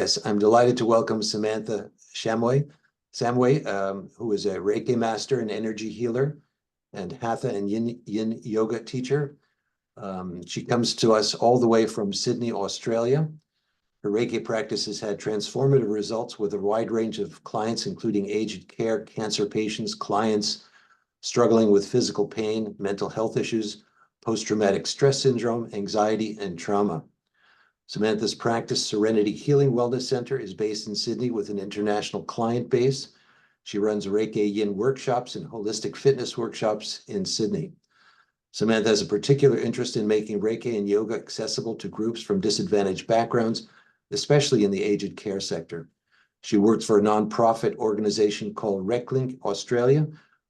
Yes, I'm delighted to welcome Samantha Samway, who is a Reiki master and energy healer and Hatha and Yin yoga teacher. She comes to us all the way from Sydney, Australia. Her Reiki practice has had transformative results with a wide range of clients, including aged care, cancer patients, clients struggling with physical pain, mental health issues, post-traumatic stress syndrome, anxiety, and trauma. Samantha's practice, Serenity Healing Wellness Center, is based in Sydney with an international client base. She runs Reiki Yin workshops and holistic fitness workshops in Sydney. Samantha has a particular interest in making Reiki and yoga accessible to groups from disadvantaged backgrounds, especially in the aged care sector. She works for a nonprofit organization called RecLink Australia,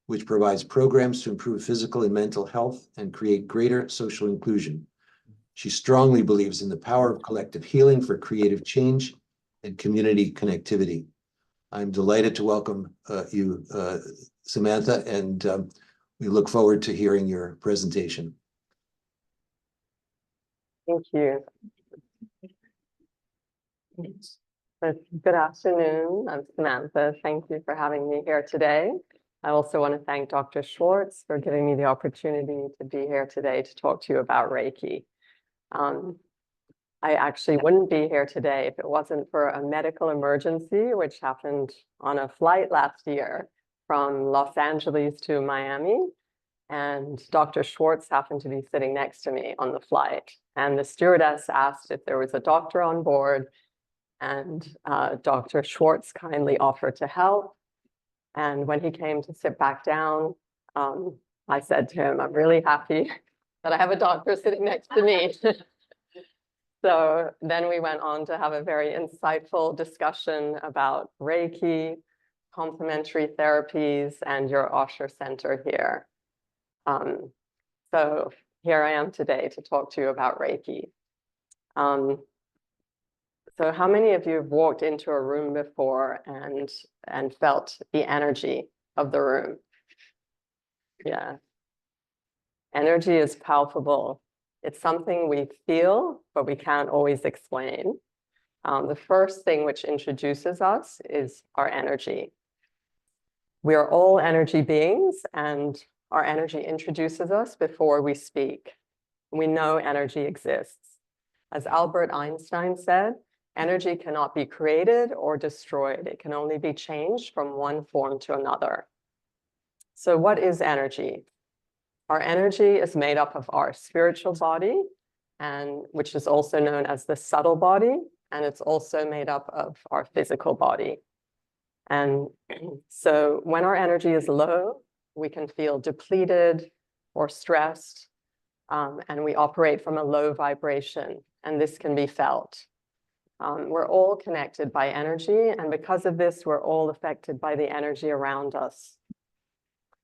which provides programs to improve physical and mental health and create greater social inclusion. She strongly believes in the power of collective healing for creative change and community connectivity. I'm delighted to welcome you, Samantha, and we look forward to hearing your presentation. Thank you. Good afternoon. I'm Samantha. Thank you for having me here today. I also want to thank Dr. Schwartz for giving me the opportunity to be here today to talk to you about Reiki. I actually wouldn't be here today if it wasn't for a medical emergency, which happened on a flight last year from Los Angeles to Miami. And Dr. Schwartz happened to be sitting next to me on the flight. And the stewardess asked if there was a doctor on board. And Dr. Schwartz kindly offered to help. And when he came to sit back down, I said to him, I'm really happy that I have a doctor sitting next to me. So then we went on to have a very insightful discussion about Reiki, complementary therapies, and your Osher Center here. So here I am today to talk to you about Reiki. So how many of you have walked into a room before and felt the energy of the room? Yeah. Energy is palpable. It's something we feel, but we can't always explain. The first thing which introduces us is our energy. We are all energy beings, and our energy introduces us before we speak. We know energy exists. As Albert Einstein said, energy cannot be created or destroyed. It can only be changed from one form to another. So what is energy? Our energy is made up of our spiritual body, and which is also known as the subtle body, and it's also made up of our physical body. And so when our energy is low, we can feel depleted or stressed, and we operate from a low vibration, and this can be felt. We're all connected by energy, and because of this, we're all affected by the energy around us.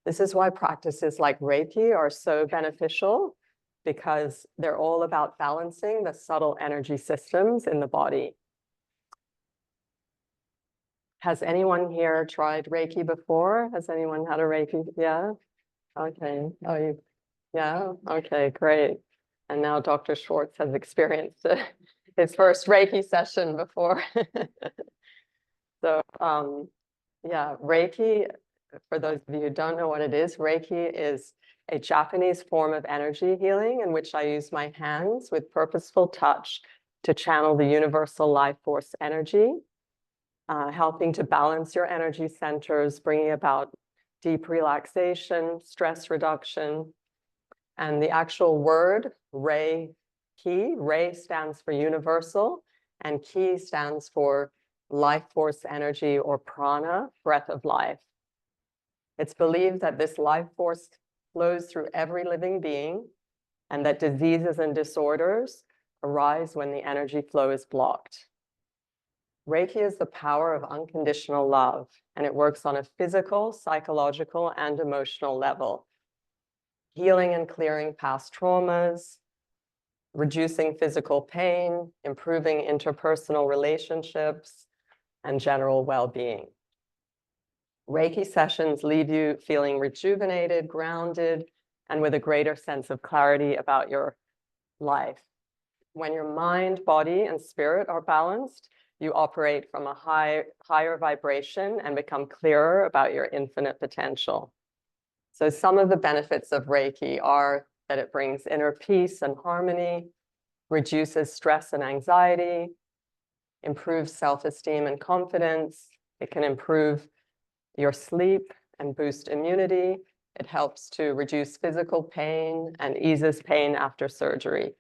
This is why practices like Reiki are so beneficial, because they're all about balancing the subtle energy systems in the body. Has anyone here tried Reiki before? Has anyone had a Reiki? Yeah? Okay. Oh, yeah? Okay, great. And now Dr. Schwartz has experienced his first Reiki session before. So, yeah, Reiki, for those of you who don't know what it is, Reiki is a Japanese form of energy healing in which I use my hands with purposeful touch to channel the universal life force energy, helping to balance your energy centers, bringing about deep relaxation, stress reduction. And the actual word, Reiki, Rei stands for universal, and Ki stands for life force energy or prana, breath of life. It's believed that this life force flows through every living being, and that diseases and disorders arise when the energy flow is blocked. Reiki is the power of unconditional love, and it works on a physical, psychological, and emotional level, healing and clearing past traumas, reducing physical pain, improving interpersonal relationships, and general well-being. Reiki sessions leave you feeling rejuvenated, grounded, and with a greater sense of clarity about your life. When your mind, body, and spirit are balanced, you operate from a higher vibration and become clearer about your infinite potential. So some of the benefits of Reiki are that it brings inner peace and harmony, reduces stress and anxiety, improves self-esteem and confidence. It can improve your sleep and boost immunity. It helps to reduce physical pain and eases pain after surgery.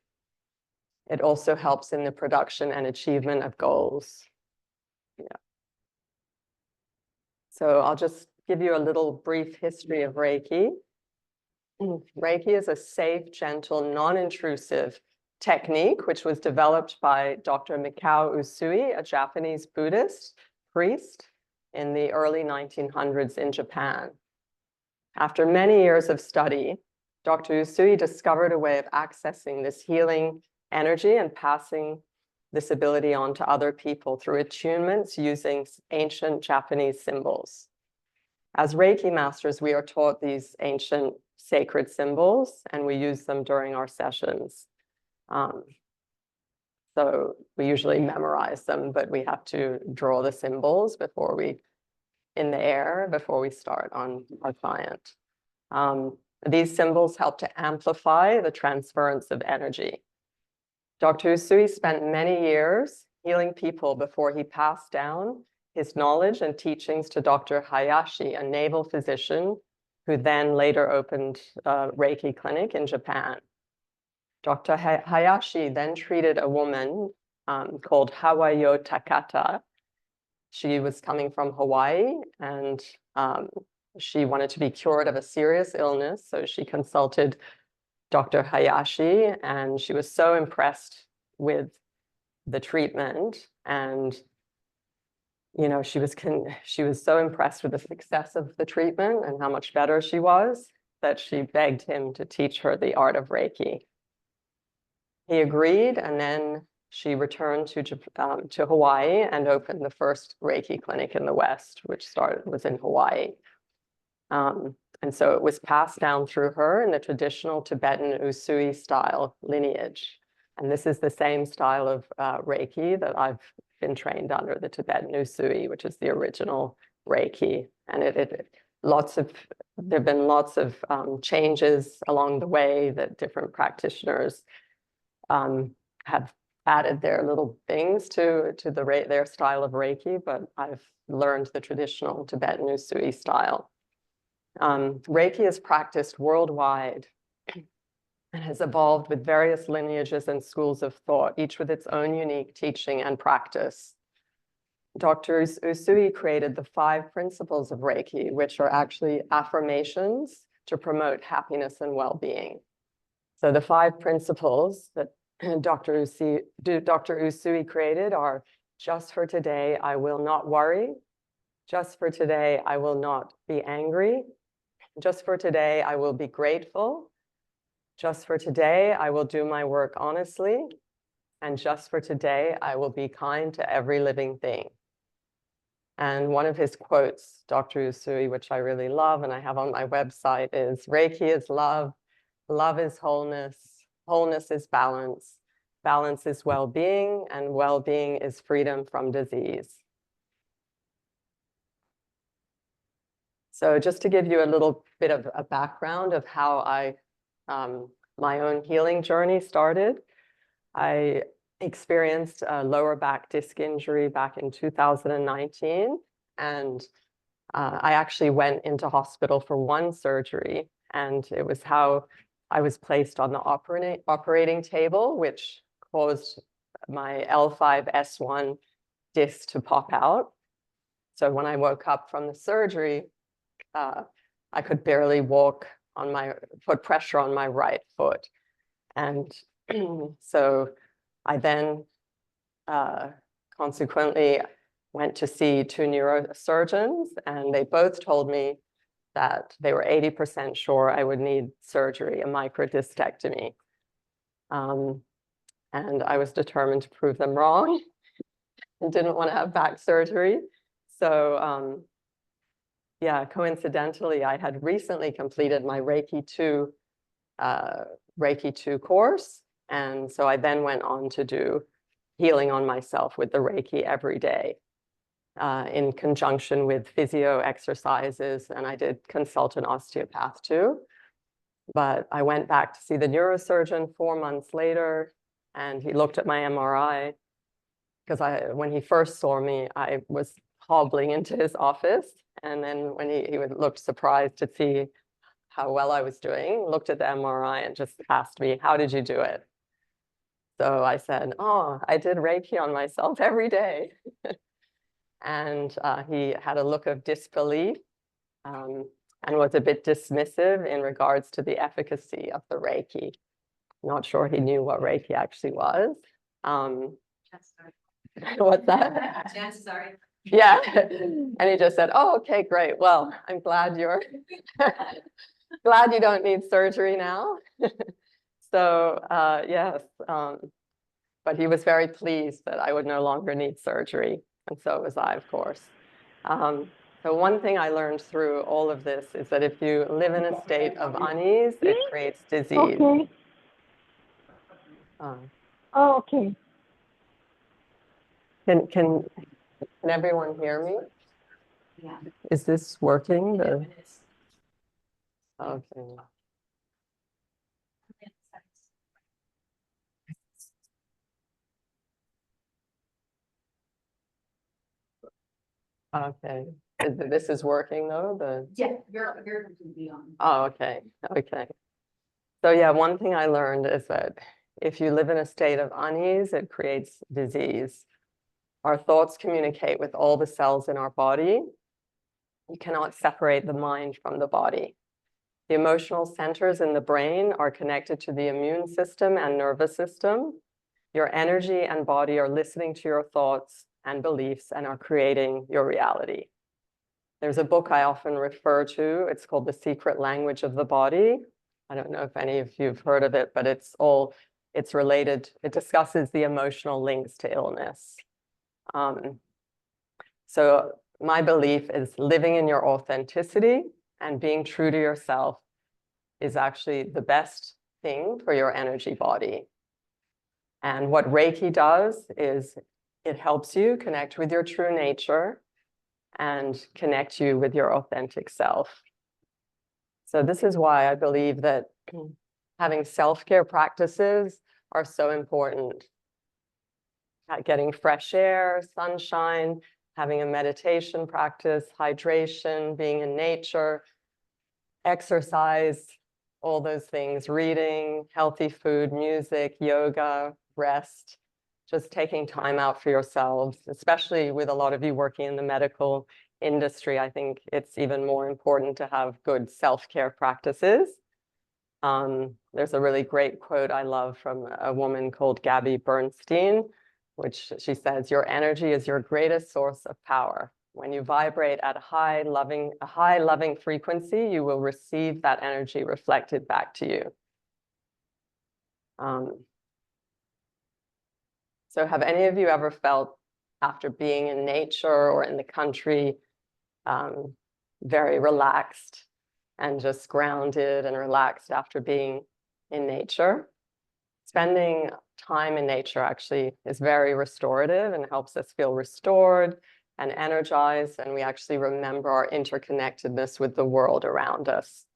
It also helps in the production and achievement of goals. Yeah. So I'll just give you a little brief history of Reiki. Reiki is a safe, gentle, non-intrusive technique, which was developed by Dr. Mikao Usui, a Japanese Buddhist priest in the early 1900s in Japan. After many years of study, Dr. Usui discovered a way of accessing this healing energy and passing this ability on to other people through attunements using ancient Japanese symbols. As Reiki masters, we are taught these ancient sacred symbols, and we use them during our sessions. So we usually memorize them, but we have to draw the symbols in the air before we start on our client. These symbols help to amplify the transference of energy. Dr. Usui spent many years healing people before he passed down his knowledge and teachings to Dr. Hayashi, a naval physician, who then later opened a Reiki clinic in Japan. Dr. Hayashi then treated a woman called Hawayo Takata. She was coming from Hawaii, and she wanted to be cured of a serious illness, so she consulted Dr. Hayashi, and she was so impressed with the treatment, and she was so impressed with the success of the treatment and how much better she was, that she begged him to teach her the art of Reiki. He agreed, and then she returned to Hawaii and opened the first Reiki clinic in the West, which was in Hawaii. And so it was passed down through her in the traditional Tibetan Usui style lineage. And this is the same style of Reiki that I've been trained under, the Tibetan Usui, which is the original Reiki. And there have been lots of changes along the way that different practitioners have added their little things to their style of Reiki, but I've learned the traditional Tibetan Usui style. Reiki is practiced worldwide and has evolved with various lineages and schools of thought, each with its own unique teaching and practice. Dr. Usui created the 5 principles of Reiki, which are actually affirmations to promote happiness and well-being. So the 5 principles that Dr. Usui created are: just for today, I will not worry. Just for today, I will not be angry. Just for today, I will be grateful. Just for today, I will do my work honestly. And just for today, I will be kind to every living thing. And one of his quotes, Dr. Usui, which I really love and I have on my website, is: Reiki is love, love is wholeness, wholeness is balance, balance is well-being, and well-being is freedom from disease. So just to give you a little bit of a background of how my own healing journey started, I experienced a lower back disc injury back in 2019, and I actually went into hospital for 1 surgery, and it was how I was placed on the operating table, which caused my L5-S1 disc to pop out. So when I woke up from the surgery, I could barely walk put pressure on my right foot. And so I then consequently went to see 2 neurosurgeons, and they both told me that they were 80% sure I would need surgery, a microdiscectomy. And I was determined to prove them wrong and didn't want to have back surgery. So yeah, coincidentally, I had recently completed my Reiki 2 course. And so I then went on to do healing on myself with the Reiki every day, in conjunction with physio exercises, and I did consult an osteopath too. But I went back to see the neurosurgeon 4 months later, and he looked at my MRI, because when he first saw me, I was hobbling into his office, and then when he looked surprised to see how well I was doing, looked at the MRI and just asked me, "How did you do it?" So I said, "Oh, I did Reiki on myself every day." And he had a look of disbelief, and was a bit dismissive in regards to the efficacy of the Reiki. Not sure he knew what Reiki actually was. What's that? Chances are. Yeah. And he just said, "Oh, okay, great. Well, I'm glad you're glad you don't need surgery now." So yes, but he was very pleased that I would no longer need surgery. And so was I, of course. So one thing I learned through all of this is that if you live in a state of unease, it creates disease. Okay. Uh, Oh, okay. can everyone hear me? Yeah. Is this working? Yeah, it is. Okay. Okay. This is working though, Yeah, you're completely on. Oh, okay. Okay. So yeah, one thing I learned is that if you live in a state of unease, it creates disease. Our thoughts communicate with all the cells in our body. You cannot separate the mind from the body. The emotional centers in the brain are connected to the immune system and nervous system. Your energy and body are listening to your thoughts and beliefs and are creating your reality. There's a book I often refer to. It's called The Secret Language of the Body. I don't know if any of you have heard of it, but it's related. It discusses the emotional links to illness. So my belief is living in your authenticity and being true to yourself is actually the best thing for your energy body. And what Reiki does is it helps you connect with your true nature and connect you with your authentic self. So this is why I believe that having self-care practices are so important. Getting fresh air, sunshine, having a meditation practice, hydration, being in nature, exercise, all those things, reading, healthy food, music, yoga, rest, just taking time out for yourselves, especially with a lot of you working in the medical industry. I think it's even more important to have good self-care practices. There's a really great quote I love from a woman called Gabby Bernstein, which she says, "Your energy is your greatest source of power. When you vibrate at a high loving frequency, you will receive that energy reflected back to you." So have any of you ever felt after being in nature or in the country, very relaxed and just grounded and relaxed after being in nature? Spending time in nature actually is very restorative and helps us feel restored and energized, and we actually remember our interconnectedness with the world around us.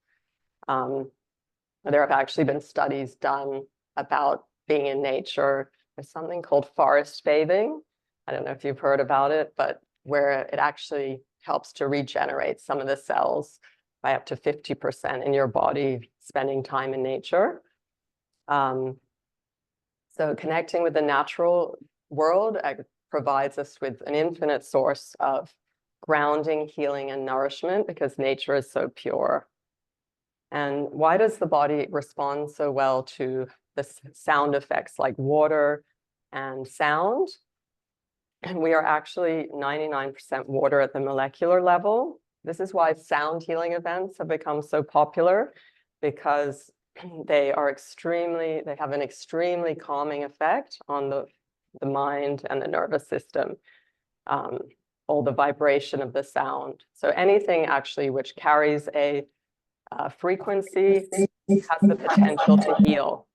There have actually been studies done about being in nature. There's something called forest bathing. I don't know if you've heard about it, but where it actually helps to regenerate some of the cells by up to 50% in your body, spending time in nature. So connecting with the natural world provides us with an infinite source of grounding, healing, and nourishment because nature is so pure. And why does the body respond so well to the sound effects like water and sound? And we are actually 99% water at the molecular level. This is why sound healing events have become so popular, because they have an extremely calming effect on the mind and the nervous system, all the vibration of the sound. So anything actually which carries a frequency has the potential to heal.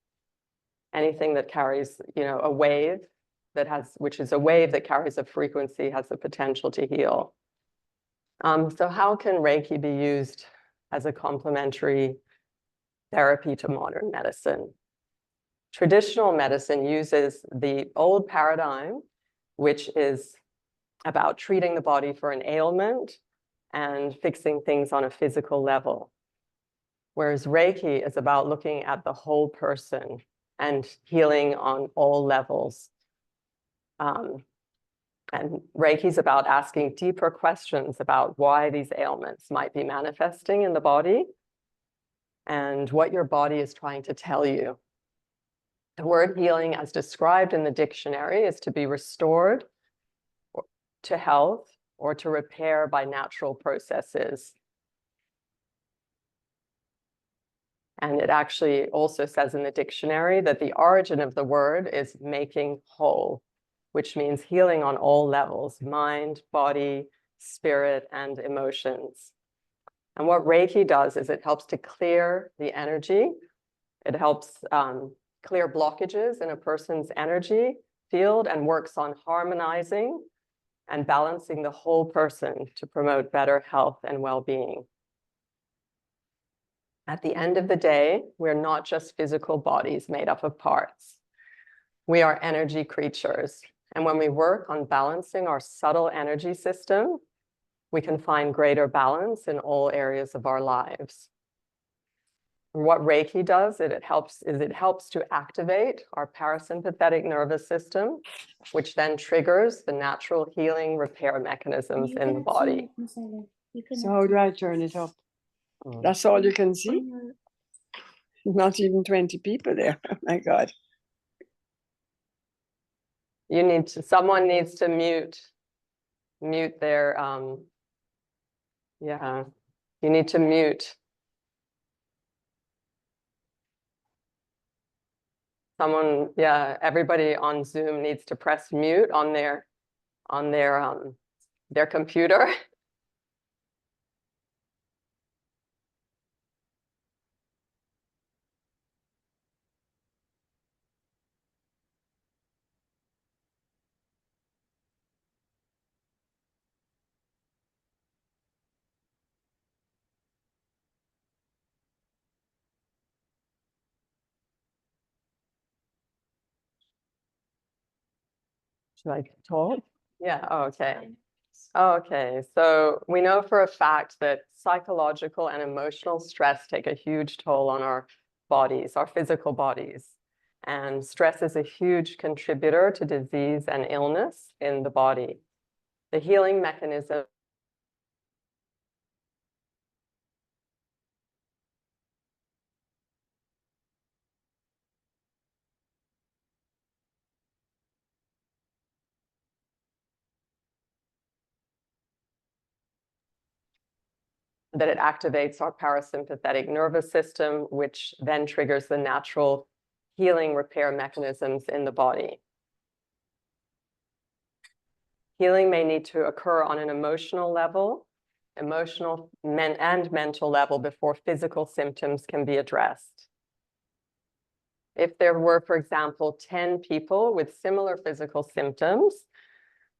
Anything that carries, a wave which is a wave that carries a frequency, has the potential to heal. So how can Reiki be used as a complementary therapy to modern medicine? Traditional medicine uses the old paradigm, which is about treating the body for an ailment and fixing things on a physical level. Whereas Reiki is about looking at the whole person and healing on all levels. And Reiki is about asking deeper questions about why these ailments might be manifesting in the body and what your body is trying to tell you. The word healing, as described in the dictionary, is to be restored to health or to repair by natural processes. And it actually also says in the dictionary that the origin of the word is making whole, which means healing on all levels: mind, body, spirit, and emotions. And what Reiki does is it helps to clear the energy. It helps clear blockages in a person's energy field and works on harmonizing and balancing the whole person to promote better health and well-being. At the end of the day, we're not just physical bodies made up of parts. We are energy creatures. And when we work on balancing our subtle energy system, we can find greater balance in all areas of our lives. What Reiki does, it helps to activate our parasympathetic nervous system, which then triggers the natural healing repair mechanisms in the body. So how do I turn it up? That's all you can see? Not even 20 people there. Oh my God. Someone needs to mute their, yeah, you need to mute. Someone, yeah, everybody on Zoom needs to press mute on their computer. Should I talk? Yeah, okay. Okay, so we know for a fact that psychological and emotional stress take a huge toll on our bodies, our physical bodies. And stress is a huge contributor to disease and illness in the body. The healing mechanism that it activates our parasympathetic nervous system, which then triggers the natural healing repair mechanisms in the body. Healing may need to occur on an emotional level, and mental level before physical symptoms can be addressed. If there were, for example, 10 people with similar physical symptoms,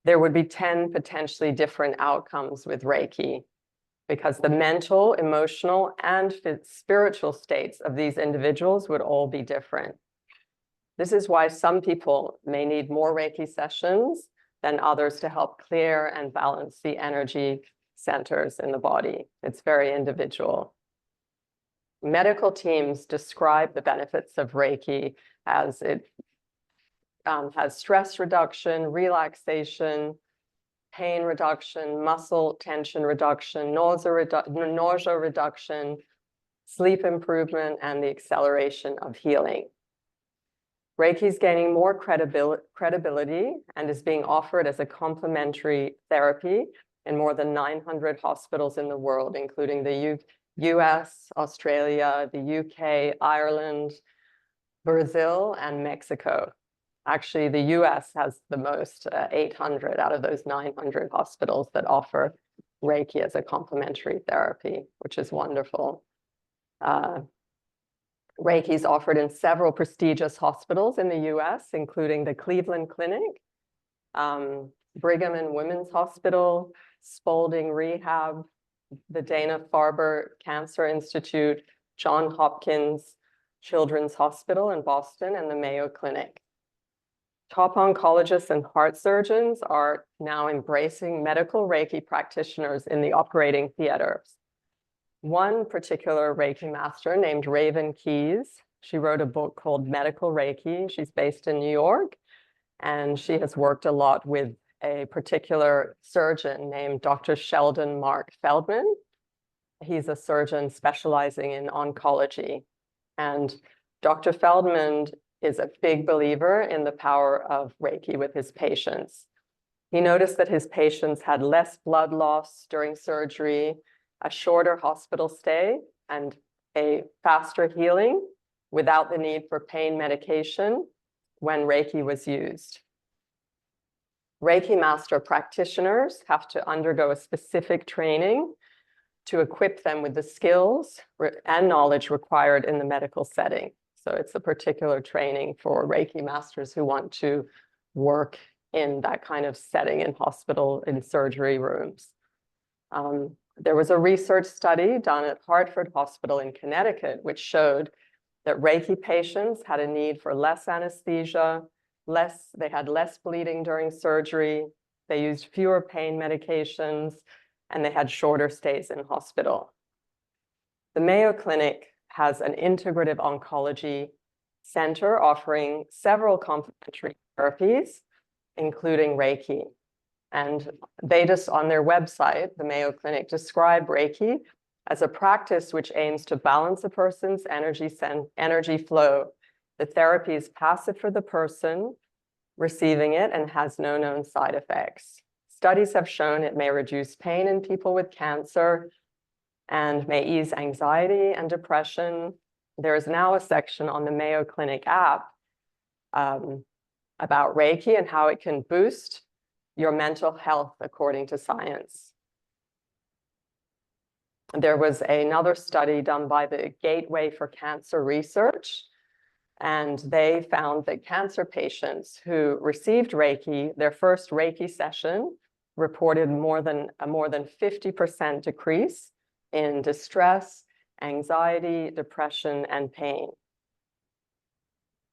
there would be 10 potentially different outcomes with Reiki, because the mental, emotional, and spiritual states of these individuals would all be different. This is why some people may need more Reiki sessions than others to help clear and balance the energy centers in the body. It's very individual. Medical teams describe the benefits of Reiki as it has stress reduction, relaxation, pain reduction, muscle tension reduction, nausea reduction, sleep improvement, and the acceleration of healing. Reiki is gaining more credibility and is being offered as a complementary therapy in more than 900 hospitals in the world, including the US, Australia, the UK, Ireland, Brazil, and Mexico. Actually, the US has the most, 800 out of those 900 hospitals that offer Reiki as a complementary therapy, which is wonderful. Reiki is offered in several prestigious hospitals in the US, including the Cleveland Clinic, Brigham and Women's Hospital, Spalding Rehab, the Dana-Farber Cancer Institute, Johns Hopkins Children's Hospital in Boston, and the Mayo Clinic. Top oncologists and heart surgeons are now embracing medical Reiki practitioners in the operating theaters. One particular Reiki master named Raven Keyes, she wrote a book called Medical Reiki. She's based in New York, and she has worked a lot with a particular surgeon named Dr. Sheldon Mark Feldman. He's a surgeon specializing in oncology. And Dr. Feldman is a big believer in the power of Reiki with his patients. He noticed that his patients had less blood loss during surgery, a shorter hospital stay, and a faster healing without the need for pain medication when Reiki was used. Reiki master practitioners have to undergo a specific training to equip them with the skills and knowledge required in the medical setting. So it's a particular training for Reiki masters who want to work in that kind of setting in hospital, in surgery rooms. There was a research study done at Hartford Hospital in Connecticut, which showed that Reiki patients had a need for less anesthesia, they had less bleeding during surgery, they used fewer pain medications, and they had shorter stays in hospital. The Mayo Clinic has an integrative oncology center offering several complementary therapies, including Reiki. And they just, on their website, the Mayo Clinic, describe Reiki as a practice which aims to balance a person's energy flow. The therapy is passive for the person receiving it and has no known side effects. Studies have shown it may reduce pain in people with cancer and may ease anxiety and depression. There is now a section on the Mayo Clinic app about Reiki and how it can boost your mental health according to science. There was another study done by the Gateway for Cancer Research, and they found that cancer patients who received Reiki, their first Reiki session, reported more than 50% decrease in distress, anxiety, depression, and pain.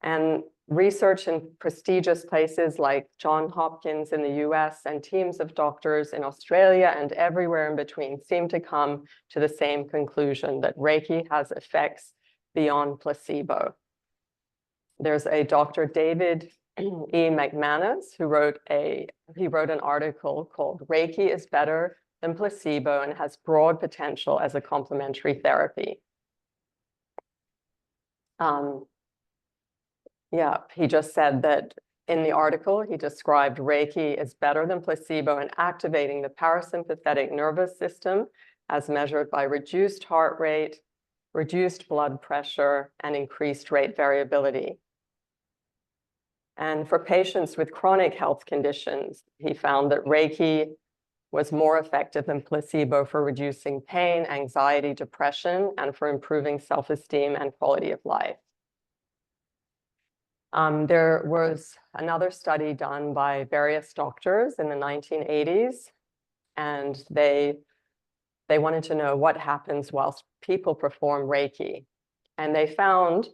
And research in prestigious places like Johns Hopkins in the US and teams of doctors in Australia and everywhere in between seem to come to the same conclusion, that Reiki has effects beyond placebo. There's a Dr. David E. McManus who wrote an article called Reiki is Better Than Placebo and has broad potential as a complementary therapy. Yeah, he just said that in the article, he described Reiki is better than placebo in activating the parasympathetic nervous system as measured by reduced heart rate, reduced blood pressure, and increased rate variability. And for patients with chronic health conditions, he found that Reiki was more effective than placebo for reducing pain, anxiety, depression, and for improving self-esteem and quality of life. There was another study done by various doctors in the 1980s, and they wanted to know what happens whilst people perform Reiki. And they found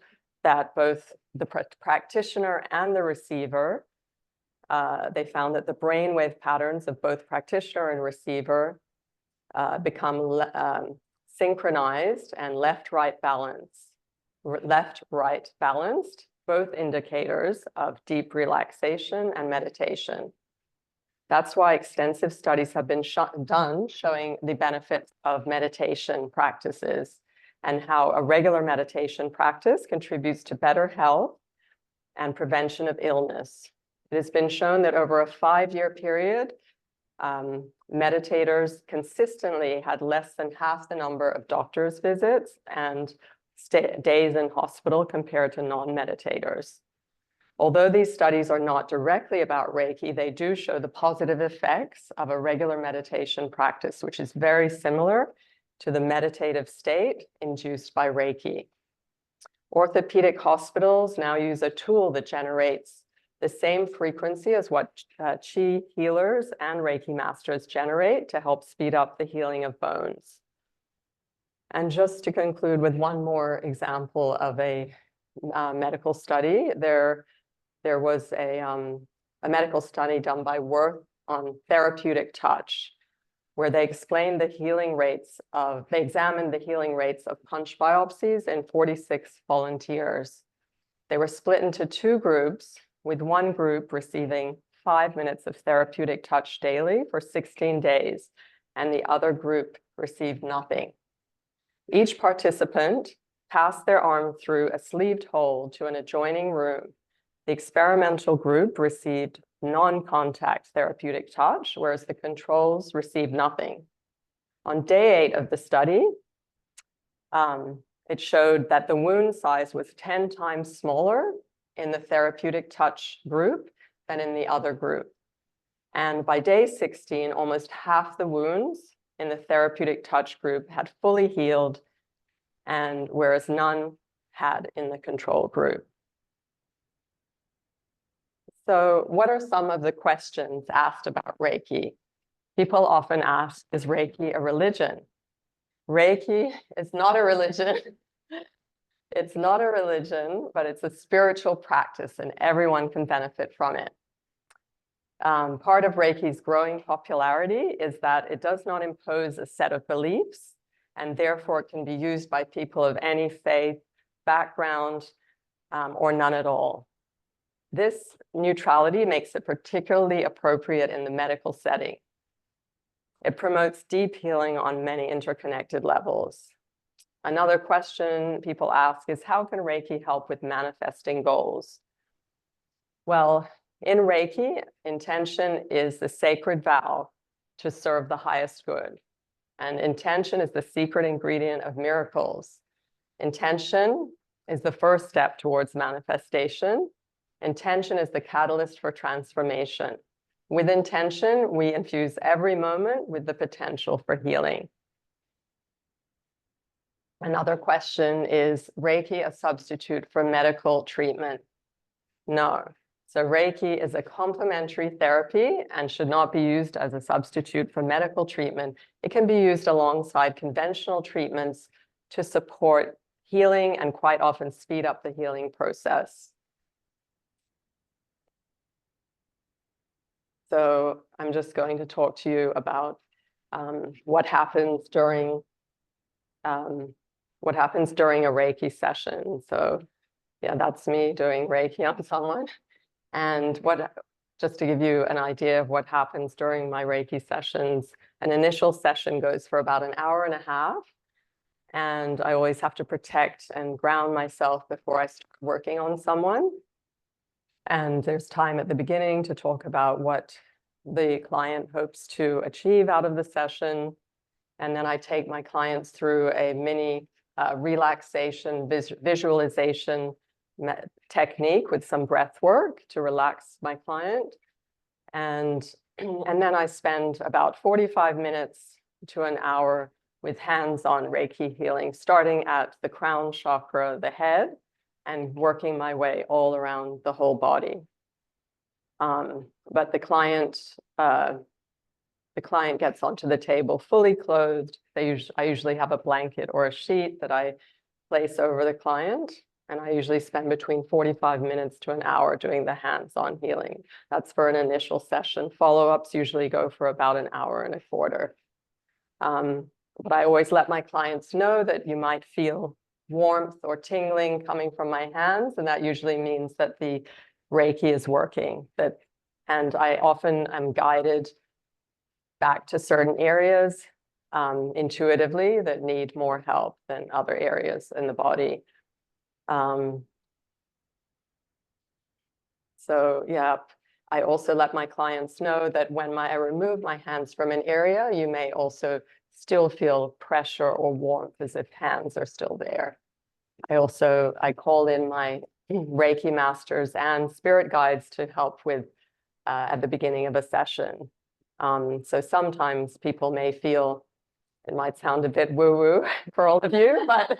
that both the practitioner and the receiver, they found that the brainwave patterns of both practitioner and receiver become synchronized and left-right balanced, both indicators of deep relaxation and meditation. That's why extensive studies have been done showing the benefits of meditation practices and how a regular meditation practice contributes to better health and prevention of illness. It has been shown that over a 5-year period, meditators consistently had less than half the number of doctor's visits and days in hospital compared to non-meditators. Although these studies are not directly about Reiki, they do show the positive effects of a regular meditation practice, which is very similar to the meditative state induced by Reiki. Orthopedic hospitals now use a tool that generates the same frequency as what Qi healers and Reiki masters generate to help speed up the healing of bones. And just to conclude with one more example of a medical study, there was a medical study done by Worth on therapeutic touch, where they explained the healing rates of, they examined the healing rates of punch biopsies in 46 volunteers. They were split into two groups, with one group receiving 5 minutes of therapeutic touch daily for 16 days, and the other group received nothing. Each participant passed their arm through a sleeved hole to an adjoining room. The experimental group received non-contact therapeutic touch, whereas the controls received nothing. On day 8 of the study, it showed that the wound size was 10 times smaller in the therapeutic touch group than in the other group. And by day 16, almost half the wounds in the therapeutic touch group had fully healed, and whereas none had in the control group. So what are some of the questions asked about Reiki? People often ask, is Reiki a religion? Reiki is not a religion. It's not a religion, but it's a spiritual practice, and everyone can benefit from it. Part of Reiki's growing popularity is that it does not impose a set of beliefs, and therefore it can be used by people of any faith, background, or none at all. This neutrality makes it particularly appropriate in the medical setting. It promotes deep healing on many interconnected levels. Another question people ask is, how can Reiki help with manifesting goals? Well, in Reiki, intention is the sacred vow to serve the highest good. And intention is the secret ingredient of miracles. Intention is the first step towards manifestation. Intention is the catalyst for transformation. With intention, we infuse every moment with the potential for healing. Another question is, Reiki a substitute for medical treatment? No. So Reiki is a complementary therapy and should not be used as a substitute for medical treatment. It can be used alongside conventional treatments to support healing and quite often speed up the healing process. So I'm just going to talk to you about what happens during a Reiki session. So yeah, that's me doing Reiki on someone. And just to give you an idea of what happens during my Reiki sessions, an initial session goes for about an hour and a half. And I always have to protect and ground myself before I start working on someone. And there's time at the beginning to talk about what the client hopes to achieve out of the session. And then I take my clients through a mini relaxation, visualization technique with some breath work to relax my client. And then I spend about 45 minutes to an hour with hands-on Reiki healing, starting at the crown chakra, the head, and working my way all around the whole body. But the client gets onto the table fully clothed. I usually have a blanket or a sheet that I place over the client, and I usually spend between 45 minutes to an hour doing the hands-on healing. That's for an initial session. Follow-ups usually go for about an hour and a quarter. But I always let my clients know that you might feel warmth or tingling coming from my hands, and that usually means that the Reiki is working. And I often am guided back to certain areas intuitively that need more help than other areas in the body. So yeah, I also let my clients know that when I remove my hands from an area, you may also still feel pressure or warmth as if hands are still there. I call in my Reiki masters and spirit guides to help with at the beginning of a session. So sometimes people may feel, it might sound a bit woo-woo for all of you, but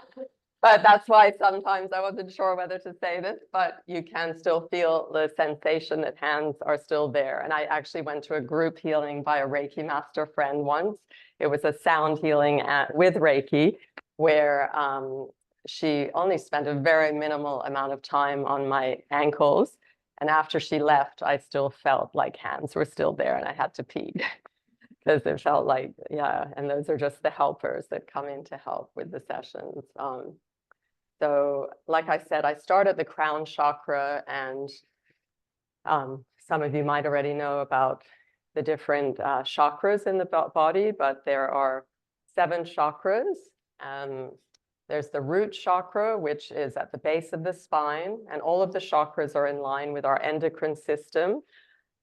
But that's why sometimes I wasn't sure whether to say this, but you can still feel the sensation that hands are still there. And I actually went to a group healing by a Reiki master friend once. It was a sound healing with Reiki, where she only spent a very minimal amount of time on my ankles. And after she left, I still felt like hands were still there and I had to pee. Because it felt like, yeah, and those are just the helpers that come in to help with the sessions. So like I said, I started the crown chakra, and some of you might already know about the different chakras in the body, but there are 7 chakras. There's the root chakra, which is at the base of the spine, and all of the chakras are in line with our endocrine system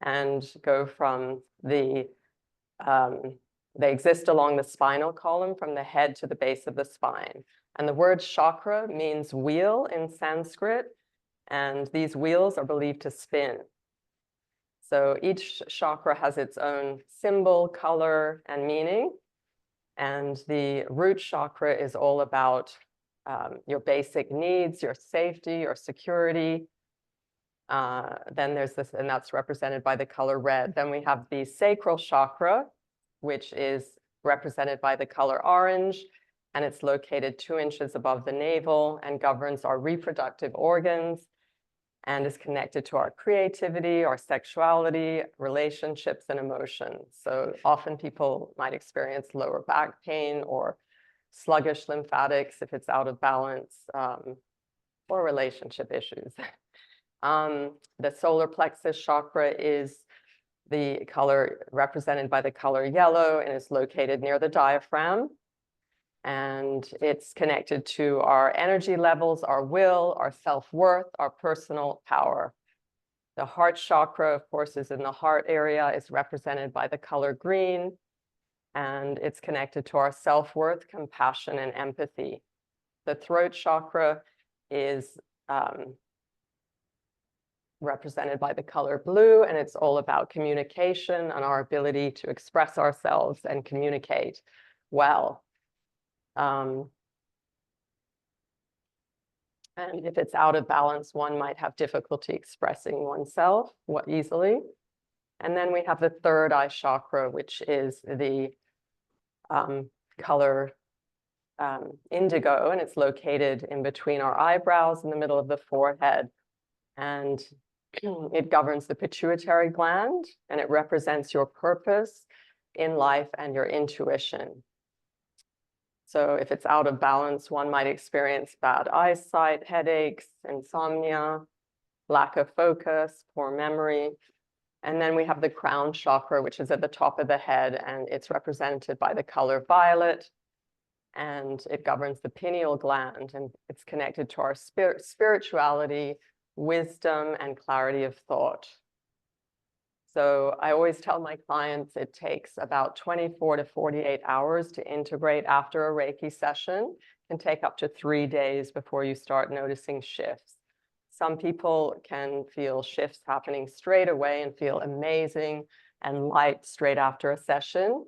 and go from they exist along the spinal column from the head to the base of the spine. And the word chakra means wheel in Sanskrit, and these wheels are believed to spin. So each chakra has its own symbol, color, and meaning. And the root chakra is all about your basic needs, your safety, your security. Then there's this, and that's represented by the color red. Then we have the sacral chakra, which is represented by the color orange, and it's located 2 inches above the navel and governs our reproductive organs and is connected to our creativity, our sexuality, relationships, and emotions. So often people might experience lower back pain or sluggish lymphatics if it's out of balance, or relationship issues. The solar plexus chakra is the color represented by the color yellow and is located near the diaphragm. And it's connected to our energy levels, our will, our self-worth, our personal power. The heart chakra, of course, is in the heart area, is represented by the color green, and it's connected to our self-worth, compassion, and empathy. The throat chakra is represented by the color blue, and it's all about communication and our ability to express ourselves and communicate well. And if it's out of balance, one might have difficulty expressing oneself easily. And then we have the third eye chakra, which is the color indigo, and it's located in between our eyebrows in the middle of the forehead. And it governs the pituitary gland, and it represents your purpose in life and your intuition. So if it's out of balance, one might experience bad eyesight, headaches, insomnia, lack of focus, poor memory. And then we have the crown chakra, which is at the top of the head, and it's represented by the color violet. And it governs the pineal gland, and it's connected to our spirituality, wisdom, and clarity of thought. So I always tell my clients it takes about 24 to 48 hours to integrate after a Reiki session. It can take up to 3 days before you start noticing shifts. Some people can feel shifts happening straight away and feel amazing and light straight after a session.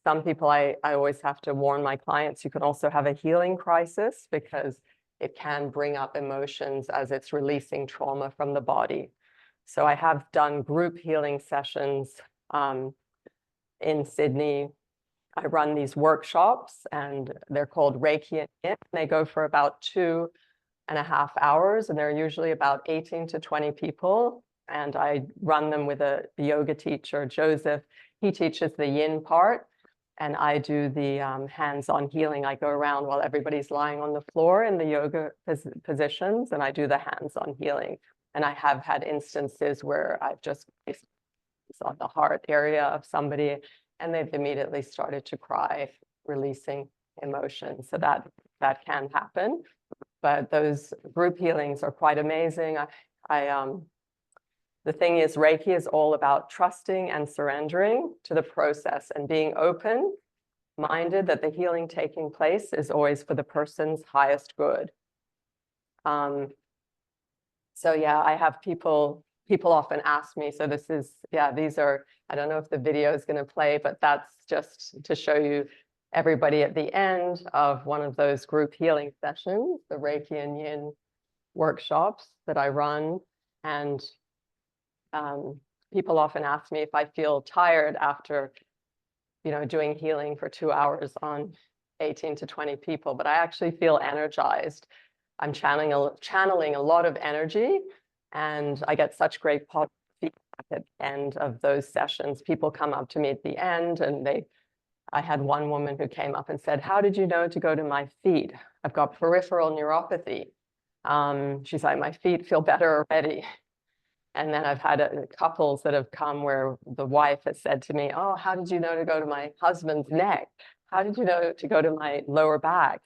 Some people, I always have to warn my clients, you can also have a healing crisis because it can bring up emotions as it's releasing trauma from the body. So I have done group healing sessions in Sydney. I run these workshops, and they're called Reiki and It. They go for about 2.5 hours, and they're usually about 18 to 20 people. And I run them with a yoga teacher, Joseph. He teaches the yin part, and I do the hands-on healing. I go around while everybody's lying on the floor in the yoga positions, and I do the hands-on healing. And I have had instances where I've just placed on the heart area of somebody, and they've immediately started to cry, releasing emotions. So that can happen. But those group healings are quite amazing. The thing is, Reiki is all about trusting and surrendering to the process and being open-minded that the healing taking place is always for the person's highest good. So yeah, I have people often ask me, so these are, I don't know if the video is going to play, but that's just to show you everybody at the end of one of those group healing sessions, the Reiki and Yin workshops that I run. And people often ask me if I feel tired after, doing healing for 2 hours on 18 to 20 people, but I actually feel energized. I'm channeling a lot of energy, and I get such great positive feedback at the end of those sessions. People come up to me at the end, and I had one woman who came up and said, "How did you know to go to my feet? I've got peripheral neuropathy." She's like, "My feet feel better already." And then I've had couples that have come where the wife has said to me, "Oh, how did you know to go to my husband's neck? How did you know to go to my lower back?"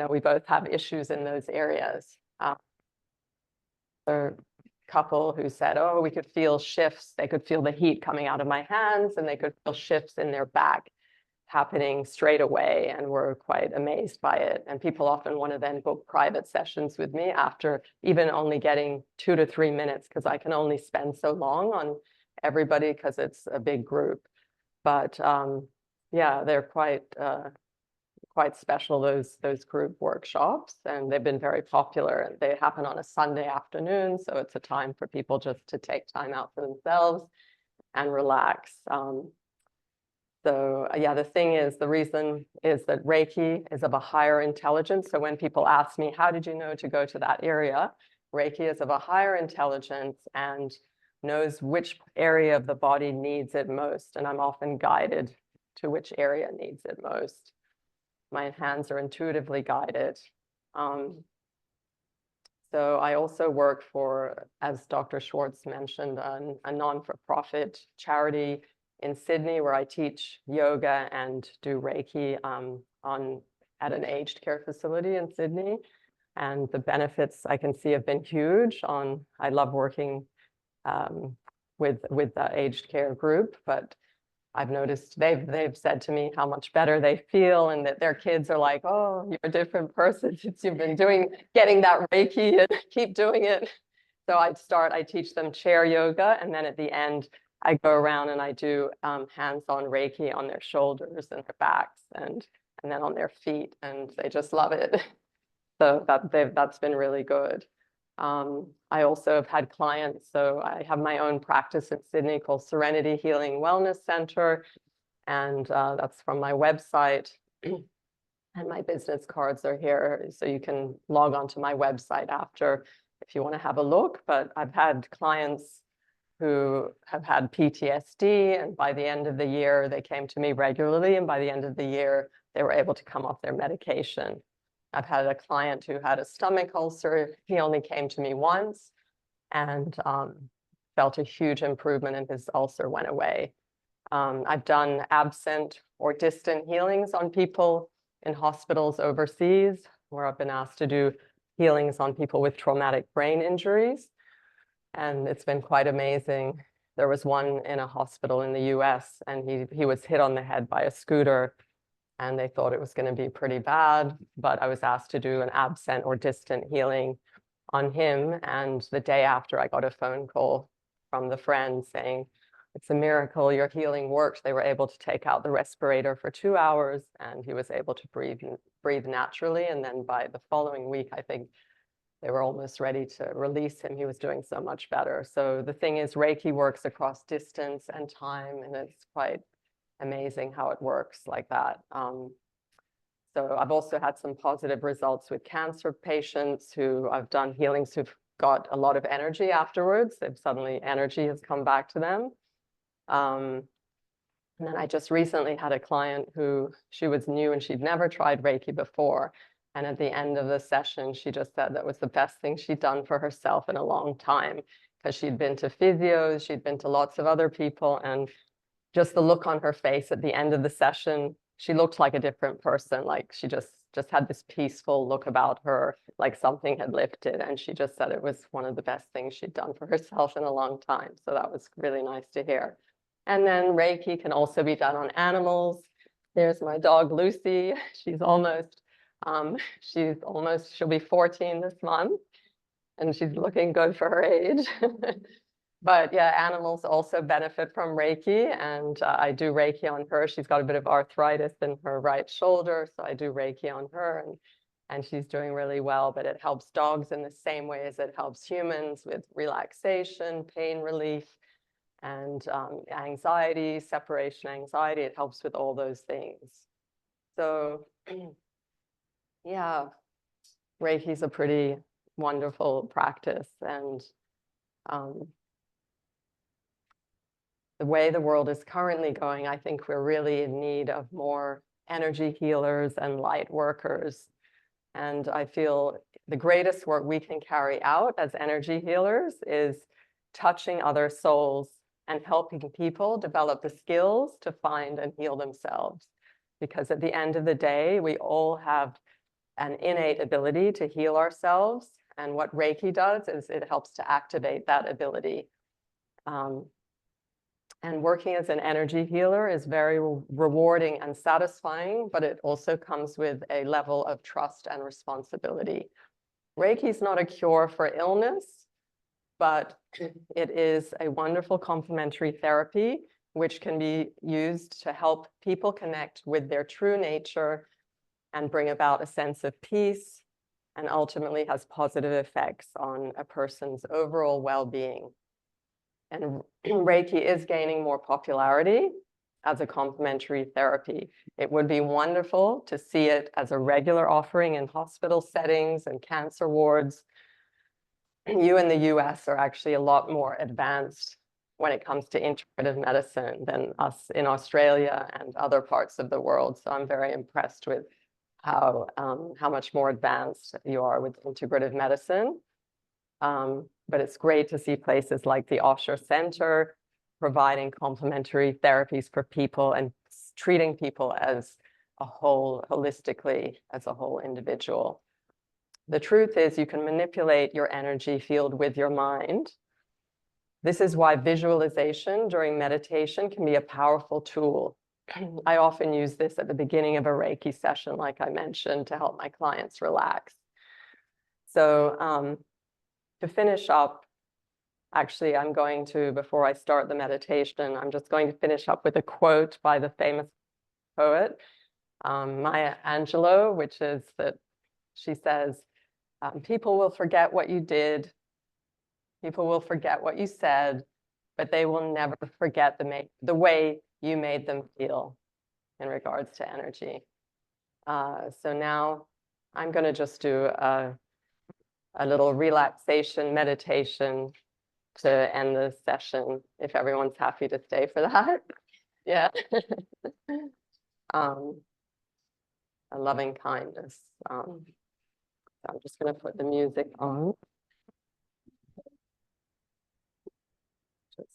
We both have issues in those areas. A couple who said, "Oh, we could feel shifts." They could feel the heat coming out of my hands, and they could feel shifts in their back happening straight away, and were quite amazed by it. And people often want to then book private sessions with me after even only getting 2 to 3 minutes, because I can only spend so long on everybody because it's a big group. But yeah, they're quite special, those group workshops, and they've been very popular. And they happen on a Sunday afternoon, so it's a time for people just to take time out for themselves and relax. So yeah, the reason is that Reiki is of a higher intelligence. So when people ask me, "How did you know to go to that area?" Reiki is of a higher intelligence and knows which area of the body needs it most. And I'm often guided to which area needs it most. My hands are intuitively guided. So I also work for, as Dr. Schwartz mentioned, a non-for-profit charity in Sydney, where I teach yoga and do Reiki at an aged care facility in Sydney. And the benefits I can see have been huge. I love working with the aged care group, but I've noticed they've said to me how much better they feel, and that their kids are like, "Oh, you're a different person since you've been getting that Reiki, and keep doing it." So I teach them chair yoga, and then at the end, I go around and I do hands-on Reiki on their shoulders and their backs, and then on their feet, and they just love it. So that's been really good. I also have had clients, so I have my own practice in Sydney called Serenity Healing Wellness Center, and that's from my website. And my business cards are here, so you can log on to my website after if you want to have a look. But I've had clients who have had PTSD, and by the end of the year, they came to me regularly, and by the end of the year, they were able to come off their medication. I've had a client who had a stomach ulcer. He only came to me once and felt a huge improvement, and his ulcer went away. I've done absent or distant healings on people in hospitals overseas, where I've been asked to do healings on people with traumatic brain injuries. And it's been quite amazing. There was one in a hospital in the US, and he was hit on the head by a scooter, and they thought it was going to be pretty bad. But I was asked to do an absent or distant healing on him. And the day after, I got a phone call from the friend saying, "It's a miracle, your healing worked." They were able to take out the respirator for 2 hours, and he was able to breathe naturally. And then by the following week, I think they were almost ready to release him. He was doing so much better. So the thing is, Reiki works across distance and time, and it's quite amazing how it works like that. So I've also had some positive results with cancer patients who I've done healings who've got a lot of energy afterwards. Energy has come back to them. And then I just recently had a client who, she was new and she'd never tried Reiki before. And at the end of the session, she just said that was the best thing she'd done for herself in a long time, because she'd been to physios, she'd been to lots of other people, and just the look on her face at the end of the session, she looked like a different person. Like she just had this peaceful look about her, like something had lifted. And she just said it was one of the best things she'd done for herself in a long time. So that was really nice to hear. And then Reiki can also be done on animals. There's my dog, Lucy. She'll be 14 this month, and she's looking good for her age. But yeah, animals also benefit from Reiki, and I do Reiki on her. She's got a bit of arthritis in her right shoulder, so I do Reiki on her, and she's doing really well. But it helps dogs in the same way as it helps humans with relaxation, pain relief, and anxiety, separation anxiety. It helps with all those things. So yeah, Reiki is a pretty wonderful practice, and the way the world is currently going, I think we're really in need of more energy healers and light workers. And I feel the greatest work we can carry out as energy healers is touching other souls and helping people develop the skills to find and heal themselves. Because at the end of the day, we all have an innate ability to heal ourselves. And what Reiki does is it helps to activate that ability. And working as an energy healer is very rewarding and satisfying, but it also comes with a level of trust and responsibility. Reiki is not a cure for illness, but it is a wonderful complementary therapy, which can be used to help people connect with their true nature and bring about a sense of peace, and ultimately has positive effects on a person's overall well-being. And Reiki is gaining more popularity as a complementary therapy. It would be wonderful to see it as a regular offering in hospital settings and cancer wards. You in the US are actually a lot more advanced when it comes to integrative medicine than us in Australia and other parts of the world. So I'm very impressed with how much more advanced you are with integrative medicine. But it's great to see places like the Osher Center providing complementary therapies for people and treating people as a whole, holistically, as a whole individual. The truth is you can manipulate your energy field with your mind. This is why visualization during meditation can be a powerful tool. I often use this at the beginning of a Reiki session, like I mentioned, to help my clients relax. So to finish up, actually, I'm going to, before I start the meditation, I'm just going to finish up with a quote by the famous poet, Maya Angelou, which is that she says, people will forget what you did, people will forget what you said, but they will never forget the way you made them feel in regards to energy. So now I'm going to just do a little relaxation meditation to end the session, if everyone's happy to stay for that. Yeah. A loving kindness. So I'm just going to put the music on. Just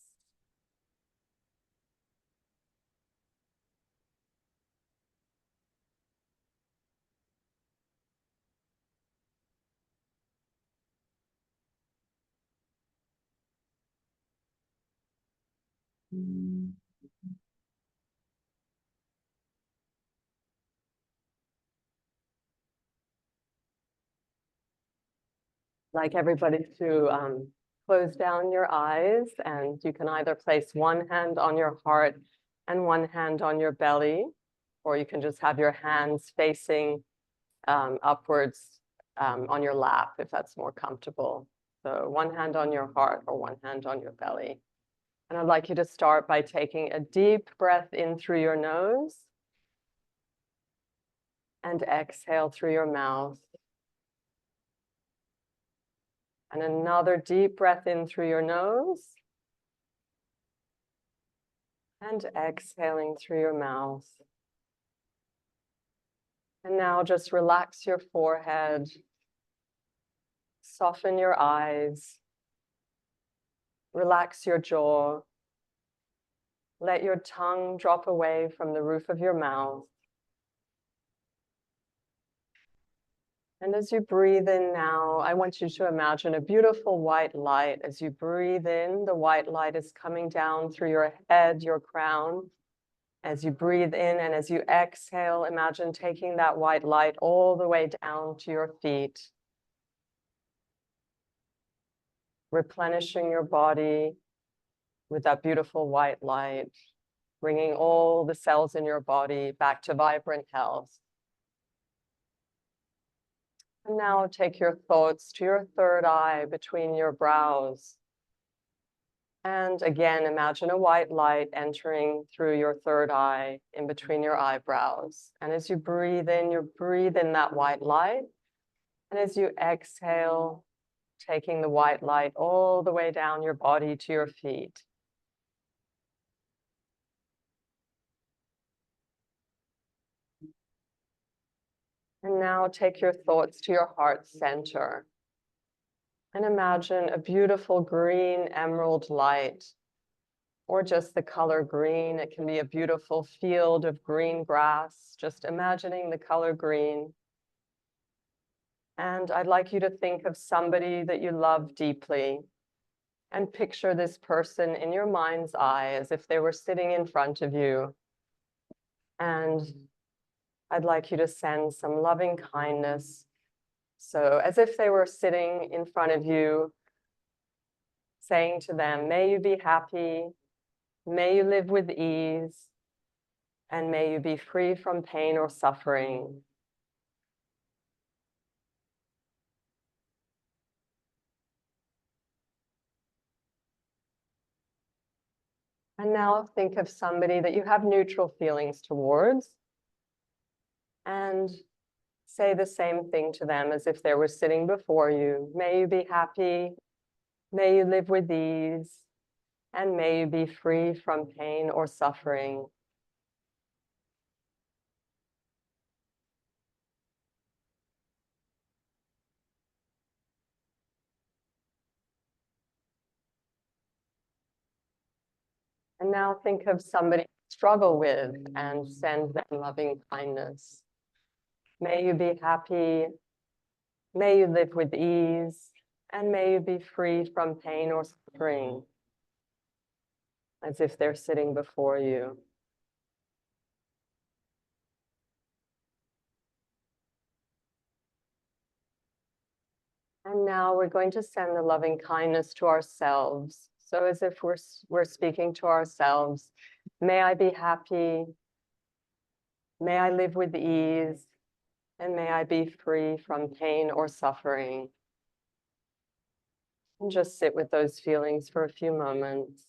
like everybody to close down your eyes, and you can either place one hand on your heart and one hand on your belly, or you can just have your hands facing upwards on your lap if that's more comfortable. So one hand on your heart or one hand on your belly. And I'd like you to start by taking a deep breath in through your nose and exhale through your mouth. And another deep breath in through your nose and exhaling through your mouth. And now just relax your forehead, soften your eyes, relax your jaw, let your tongue drop away from the roof of your mouth. And as you breathe in now, I want you to imagine a beautiful white light. As you breathe in, the white light is coming down through your head, your crown. As you breathe in and as you exhale, imagine taking that white light all the way down to your feet, replenishing your body, with that beautiful white light, bringing all the cells in your body back to vibrant health. And now take your thoughts to your third eye between your brows. And again, imagine a white light entering through your third eye in between your eyebrows. And as you breathe in that white light. And as you exhale, taking the white light all the way down your body to your feet. And now take your thoughts to your heart center. And imagine a beautiful green emerald light, or just the color green. It can be a beautiful field of green grass, just imagining the color green. And I'd like you to think of somebody that you love deeply and picture this person in your mind's eye as if they were sitting in front of you. And I'd like you to send some loving kindness. So as if they were sitting in front of you, saying to them, may you be happy, may you live with ease, and may you be free from pain or suffering. And now think of somebody that you have neutral feelings towards and say the same thing to them as if they were sitting before you. May you be happy, may you live with ease, and may you be free from pain or suffering. And now think of somebody you struggle with and send them loving kindness. May you be happy, may you live with ease, and may you be free from pain or suffering, as if they're sitting before you. And now we're going to send the loving kindness to ourselves. So as if we're speaking to ourselves, may I be happy, may I live with ease, and may I be free from pain or suffering. And just sit with those feelings for a few moments.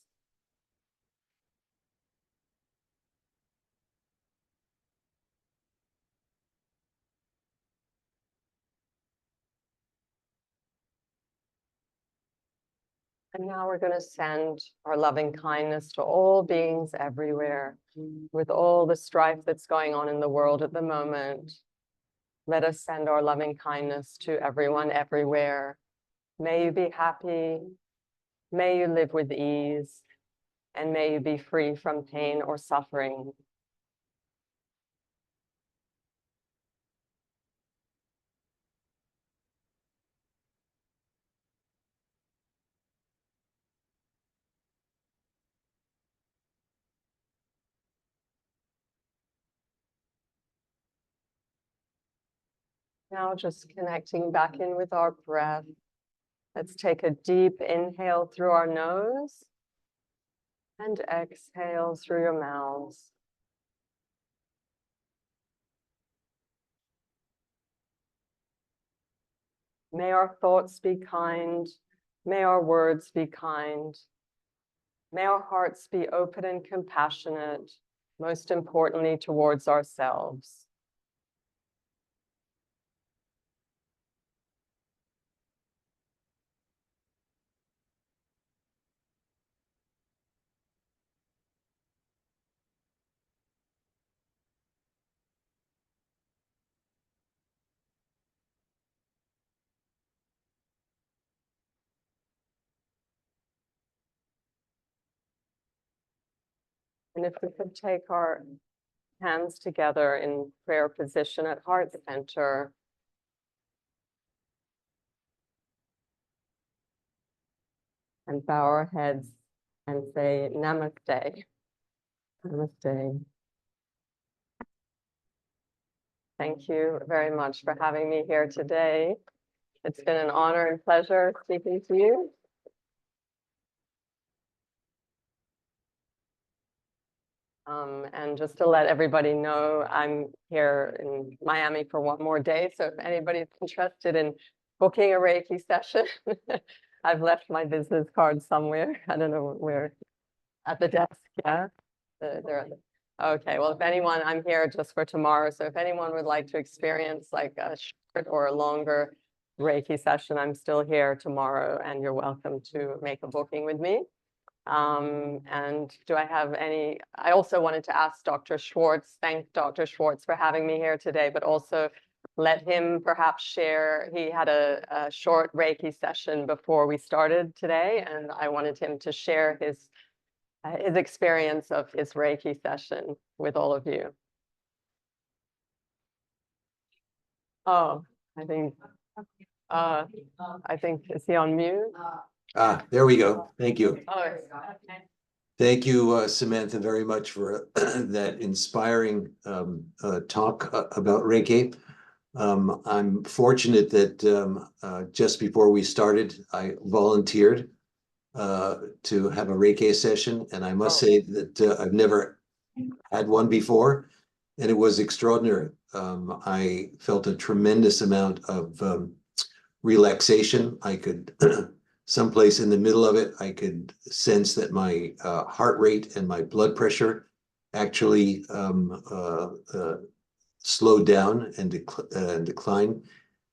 And now we're going to send our loving kindness to all beings everywhere, with all the strife that's going on in the world at the moment. Let us send our loving kindness to everyone everywhere. May you be happy, may you live with ease, and may you be free from pain or suffering. Now just connecting back in with our breath. Let's take a deep inhale through our nose and exhale through your mouths. May our thoughts be kind. May our words be kind. May our hearts be open and compassionate, most importantly towards ourselves. And if we could take our hands together in prayer position at heart center. And bow our heads and say namaste. Namaste. Thank you very much for having me here today. It's been an honor and pleasure speaking to you. And just to let everybody know, I'm here in Miami for one more day. So if anybody's interested in booking a Reiki session, I've left my business card somewhere. I don't know where, at the desk, yeah? Okay, well, if anyone, I'm here just for tomorrow. So if anyone would like to experience like a short or a longer Reiki session, I'm still here tomorrow and you're welcome to make a booking with me. And do I have any, I also wanted to ask Dr. Schwartz, thank Dr. Schwartz for having me here today, but also let him perhaps share, he had a short Reiki session before we started today, and I wanted him to share his experience of his Reiki session with all of you. Oh, I think, is he on mute? Ah, there we go. Thank you. Oh, Thank you, Samantha, very much for that inspiring talk about Reiki. I'm fortunate that just before we started, I volunteered to have a Reiki session, and I must say that I've never had one before, and it was extraordinary. I felt a tremendous amount of relaxation. I could someplace in the middle of it, I could sense that my heart rate and my blood pressure actually slowed down and declined.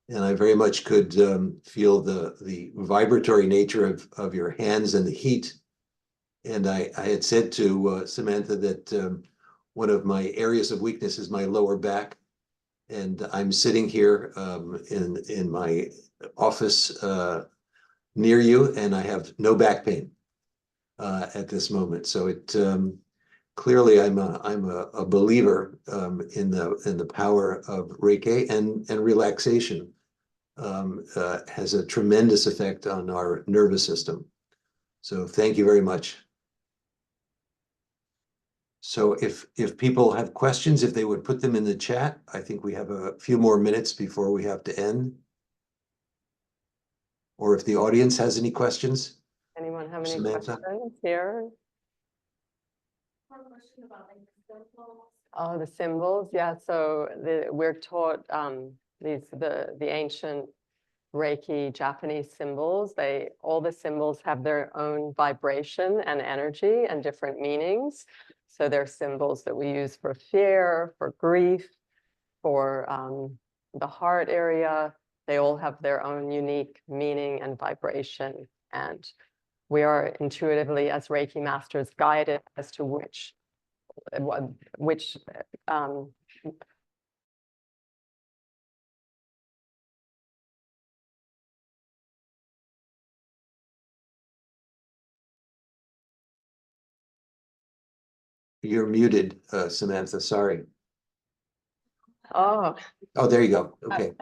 And I very much could feel the vibratory nature of your hands and the heat. And I had said to Samantha that one of my areas of weakness is my lower back. And I'm sitting here in my office near you, and I have no back pain at this moment. So it clearly I'm a believer in the power of Reiki, and relaxation has a tremendous effect on our nervous system. So thank you very much. So if people have questions, if they would put them in the chat, I think we have a few more minutes before we have to end. Or if the audience has any questions. anyone have any Samantha? questions here? Oh, the symbols, yeah. So we're taught the ancient Reiki Japanese symbols. All the symbols have their own vibration and energy and different meanings. So they're symbols that we use for fear, for grief, for the heart area. They all have their own unique meaning and vibration. And we are intuitively, as Reiki masters, guided as to which You're muted, Samantha, sorry. oh, Oh, there you go. Okay.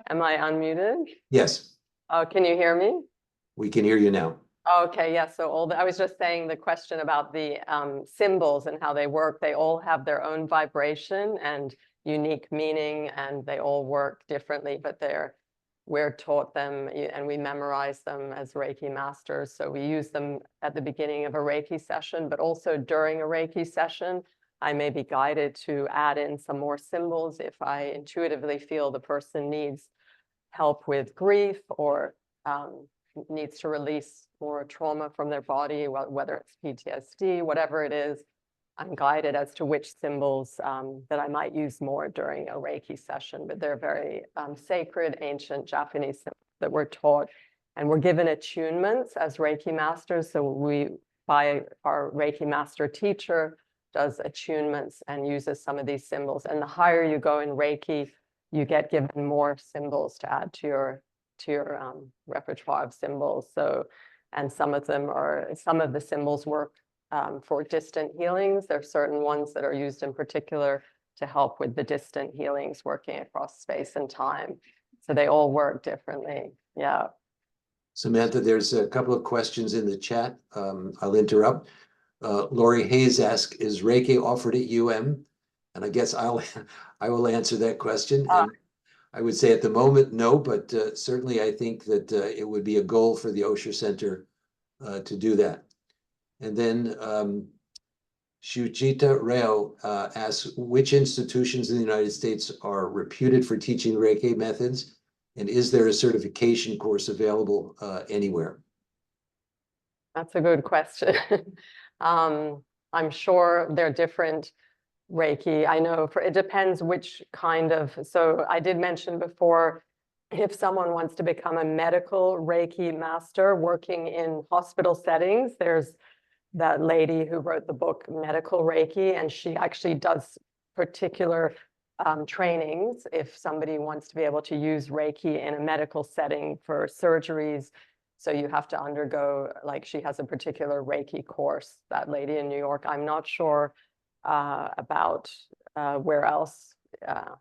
am I unmuted? Yes, Oh, can you hear me? we can hear you now. Okay, yeah, so I was just saying the question about the symbols and how they work, they all have their own vibration and unique meaning, and they all work differently, but we're taught them and we memorize them as Reiki masters. So we use them at the beginning of a Reiki session, but also during a Reiki session, I may be guided to add in some more symbols if I intuitively feel the person needs help with grief or needs to release more trauma from their body, whether it's PTSD, whatever it is. I'm guided as to which symbols that I might use more during a Reiki session, but they're very sacred, ancient Japanese symbols that we're taught, and we're given attunements as Reiki masters. So by our Reiki master teacher, does attunements and uses some of these symbols. And the higher you go in Reiki, you get given more symbols to add to your repertoire of symbols. So, and some of the symbols work for distant healings. There are certain ones that are used in particular to help with the distant healings working across space and time. So they all work differently. Yeah. Samantha, there's a couple of questions in the chat. I'll interrupt. Lori Hayes asked, is Reiki offered at UM? And I guess I will answer that question. And I would say at the moment, no, but certainly I think that it would be a goal for the Osher Center to do that. And then Shujita Rao asks, which institutions in the United States are reputed for teaching Reiki methods? And is there a certification course available anywhere? That's a good question. I'm sure they're different Reiki. I know it depends which kind of, so I did mention before, if someone wants to become a medical Reiki master working in hospital settings, there's that lady who wrote the book Medical Reiki, and she actually does particular trainings if somebody wants to be able to use Reiki in a medical setting for surgeries. So you have to undergo, like, she has a particular Reiki course, that lady in New York. I'm not sure about where else.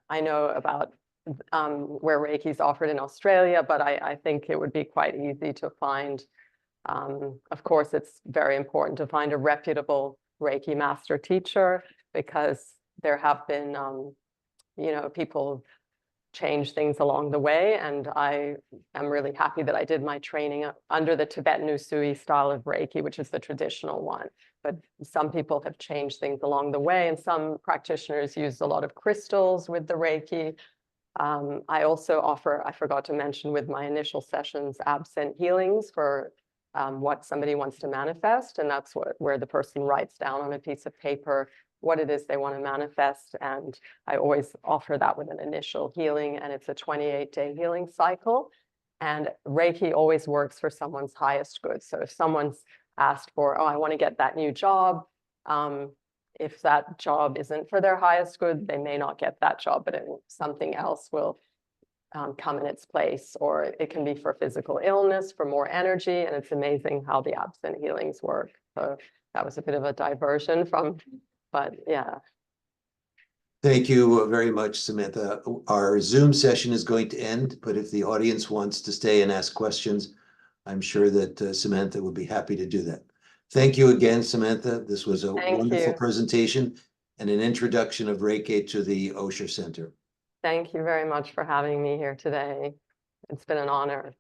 I know about where Reiki is offered in Australia, but I think it would be quite easy to find. Of course, it's very important to find a reputable Reiki master teacher, because there have been, people change things along the way. And I am really happy that I did my training under the Tibetan Usui style of Reiki, which is the traditional one. But some people have changed things along the way, and some practitioners use a lot of crystals with the Reiki. I also offer, I forgot to mention with my initial sessions, absent healings for what somebody wants to manifest. And that's where the person writes down on a piece of paper what it is they want to manifest. And I always offer that with an initial healing, and it's a 28-day healing cycle. And Reiki always works for someone's highest good. So if someone's asked for, oh, I want to get that new job, if that job isn't for their highest good, they may not get that job, but something else will come in its place. Or it can be for physical illness, for more energy. And it's amazing how the absent healings work. So that was a bit of a diversion from, but yeah. Thank you very much, Samantha. Our Zoom session is going to end, but if the audience wants to stay and ask questions, I'm sure that Samantha would be happy to do that. Thank you again, Samantha. This was a wonderful presentation and an introduction of Reiki to the Osher Center. Thank you very much for having me here today. It's been an honor.